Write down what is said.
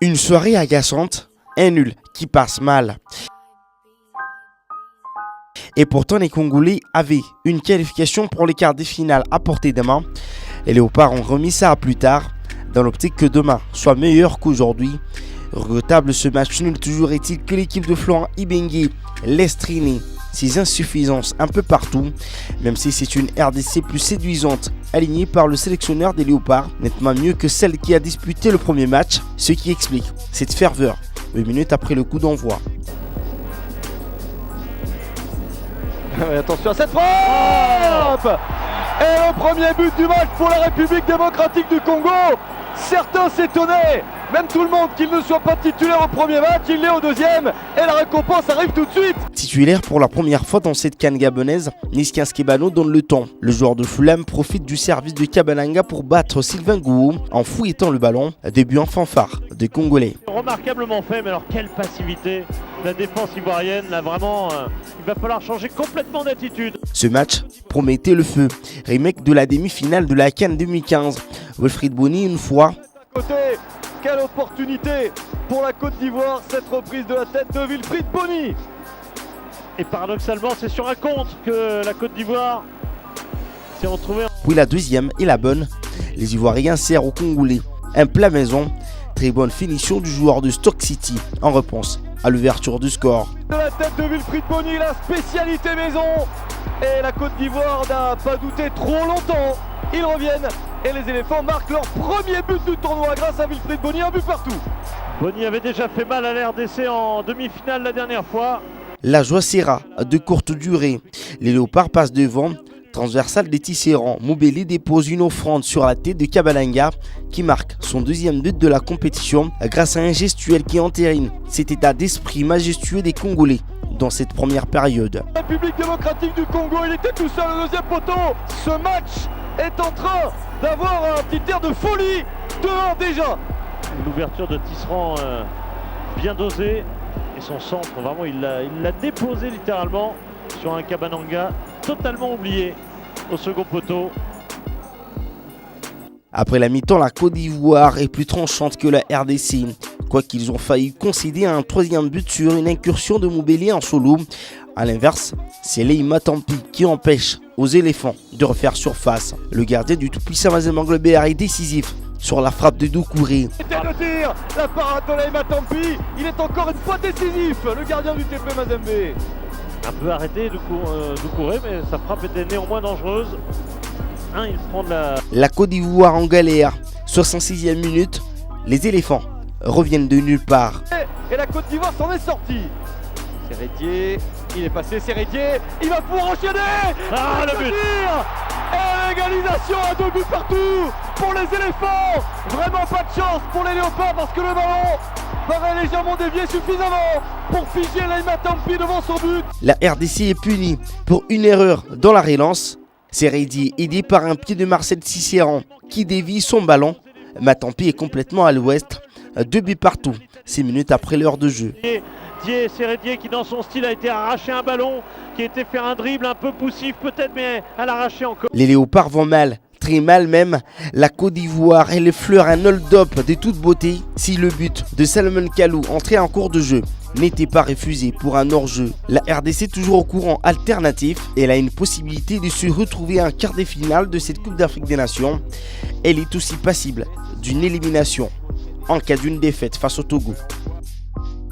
Une soirée agaçante, un nul qui passe mal. Et pourtant, les Congolais avaient une qualification pour les quarts de finale à portée de main. Les Léopards ont remis ça à plus tard, dans l'optique que demain soit meilleur qu'aujourd'hui. Regrettable ce match nul, toujours est-il que l'équipe de Florent Ibenge laisse traîner ses insuffisances un peu partout, même si c'est une RDC plus séduisante, alignée par le sélectionneur des Léopards, nettement mieux que celle qui a disputé le premier match, ce qui explique cette ferveur 8 minutes après le coup d'envoi. Attention à cette frappe! Et le premier but du match pour la République démocratique du Congo. Certains s'étonnaient, même tout le monde, qu'il ne soit pas titulaire au premier match. Il l'est au deuxième et la récompense arrive tout de suite. Titulaire pour la première fois dans cette CAN gabonaise, Niskian Skebano donne le temps. Le joueur de Fulham profite du service de Kabananga pour battre Sylvain Gouou en fouillant le ballon. Début en fanfare des Congolais. Remarquablement fait, mais alors quelle passivité. La défense ivoirienne, là vraiment, il va falloir changer complètement d'attitude. Ce match promettait le feu. Remake de la demi-finale de la CAN 2015. Wilfried Bony une fois. Côté, quelle opportunité pour la Côte d'Ivoire, cette reprise de la tête de Wilfried Bony. Et paradoxalement, c'est sur un contre que la Côte d'Ivoire s'est retrouvée. Puis la deuxième et la bonne. Les Ivoiriens serrent aux Congolais un plat maison. Très bonne finition du joueur de Stoke City en réponse à l'ouverture du score. De la tête de Wilfried Bony, la spécialité maison. Et la Côte d'Ivoire n'a pas douté trop longtemps. Ils reviennent et les éléphants marquent leur premier but du tournoi grâce à Wilfried Bony, un but partout. Bony avait déjà fait mal à la RDC en demi-finale la dernière fois. La joie sera de courte durée. Les Léopards passent devant. Transversal des Tisserands, Moubeli dépose une offrande sur la tête de Kabalanga qui marque son deuxième but de la compétition grâce à un gestuel qui entérine cet état d'esprit majestueux des Congolais dans cette première période. République démocratique du Congo, il était tout seul au deuxième poteau. Ce match est en train d'avoir un petit air de folie dehors déjà. L'ouverture de Tisserand bien dosée et son centre, vraiment il l'a déposé littéralement sur un Kabananga totalement oublié au second poteau. Après la mi-temps, la Côte d'Ivoire est plus tranchante que la RDC. Quoiqu'ils ont failli concéder un troisième but sur une incursion de Moubeli en solo. A l'inverse, c'est Leïma Tampi qui empêche aux éléphants de refaire surface. Le gardien du tout-puissant Mazembe Anglebert est décisif sur la frappe de Doucouré. C'était le tir, la parade de Leïma Tampi, il est encore une fois décisif, le gardien du TP Mazembe. Un peu arrêté Doucouré, mais sa frappe était néanmoins dangereuse. Il prend de la Côte d'Ivoire en galère. 66e minute, les éléphants reviennent de nulle part. Et la Côte d'Ivoire s'en est sortie. Serretier, il est passé, Serretier, il va pouvoir enchaîner. Le but. Et l'égalisation à 2 buts partout pour les éléphants. Vraiment pas de chance pour les léopards parce que le ballon paraît légèrement dévié suffisamment pour figer Leïma Tampi devant son but. La RDC est punie pour une erreur dans la relance. Serredi aidé par un pied de Marcel Tisserand qui dévie son ballon. Matampi est complètement à l'ouest. 2 buts partout, 6 minutes après l'heure de jeu. Serredier qui dans son style a été arraché un ballon, qui a été faire un dribble un peu poussif peut-être, mais à l'arracher encore. Les Léopards vont mal, très mal même. La Côte d'Ivoire elle effleure un hold-up de toute beauté si le but de Salomon Kalou entré en cours de jeu n'était pas refusé pour un hors-jeu. La RDC toujours au courant alternatif, elle a une possibilité de se retrouver en quart de finale de cette Coupe d'Afrique des Nations. Elle est aussi passible d'une élimination en cas d'une défaite face au Togo.